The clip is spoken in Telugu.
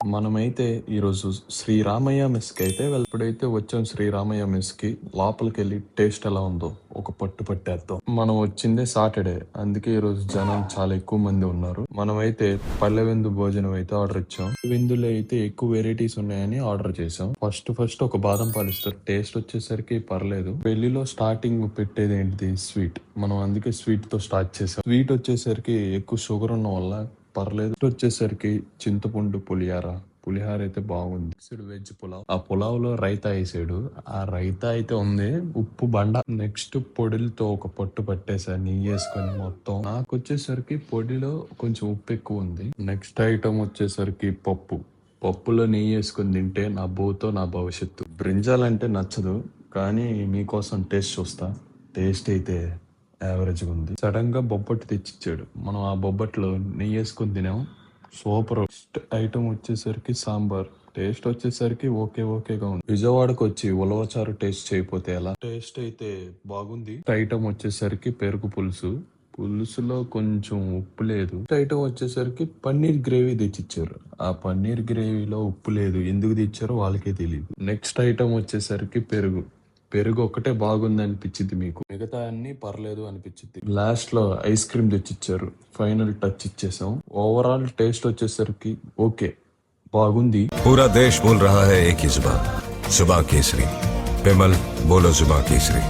మనమైతే ఈరోజు శ్రీరామయ్య మెస్కి అయితే ఇప్పుడైతే వచ్చాం. శ్రీరామయ్య మెస్కి లోపలికి వెళ్ళి టేస్ట్ ఎలా ఉందో ఒక పట్టు పట్టేద్దాం. మనం వచ్చిందే సాటర్డే, అందుకే ఈరోజు జనం చాలా ఎక్కువ మంది ఉన్నారు. మనమైతే పల్లె విందు భోజనం అయితే ఆర్డర్ ఇచ్చాం. విందులో అయితే ఎక్కువ వెరైటీస్ ఉన్నాయని ఆర్డర్ చేసాం. ఫస్ట్ ఒక బాదం పాలు ఇస్తారు. టేస్ట్ వచ్చేసరికి పర్లేదు. పెళ్లిలో స్టార్టింగ్ పెట్టేది ఏంటిది స్వీట్. మనం అందుకే స్వీట్ తో స్టార్ట్ చేసాం. స్వీట్ వచ్చేసరికి ఎక్కువ షుగర్ ఉన్న వల్ల పర్లేదు. వచ్చేసరికి చింతపండు పులిహార అయితే బాగుంది. వెజ్ పులావ్, ఆ పులావ్ లో రైతా వేసాడు. ఆ రైతా అయితే ఉంది ఉప్పు బండ. నెక్స్ట్ పొడిలతో ఒక పట్టు పట్టేసా నెయ్యి వేసుకొని మొత్తం. నాకు వచ్చేసరికి పొడిలో కొంచెం ఉప్పు ఎక్కువ ఉంది. నెక్స్ట్ ఐటమ్ వచ్చేసరికి పప్పులో నెయ్యి వేసుకొని తింటే నా భవిష్యత్తు. బ్రింజాల్ అంటే నచ్చదు, కానీ మీకోసం టేస్ట్ చూస్తా. టేస్ట్ అయితే యావరేజ్గా ఉంది. సడన్ గా బొబ్బట్టు తెచ్చిచ్చాడు. మనం ఆ బొబ్బట్లో నెయ్యి వేసుకొని తినాం. సూపర్. ఐటమ్ వచ్చేసరికి సాంబార్. టేస్ట్ వచ్చేసరికి ఓకేగా ఉంది. విజయవాడకు వచ్చి ఉలవచారు టేస్ట్ చేయకపోతే ఎలా? టేస్ట్ అయితే బాగుంది. ఐటమ్ వచ్చేసరికి పెరుగు పులుసులో కొంచెం ఉప్పు లేదు. ఐటమ్ వచ్చేసరికి పన్నీర్ గ్రేవీ తెచ్చిచ్చారు. ఆ పన్నీర్ గ్రేవీలో ఉప్పు లేదు. ఎందుకు తెచ్చారో వాళ్ళకే తెలియదు. నెక్స్ట్ ఐటమ్ వచ్చేసరికి పెరుగు ఒకటే బాగుంది అనిపించింది మీకు, మిగతా అన్ని పర్లేదు అనిపించింది. లాస్ట్ లో ఐస్ క్రీమ్ తెచ్చిచ్చారు. ఫైనల్ టచ్ ఇచ్చేసాం. ఓవరాల్ టేస్ట్ వచ్చేసరికి ఓకే, బాగుంది. पूरा देश बोल रहा है एक ही जुबान, जुबान केसरी। विमल बोलो जुबान केसरी।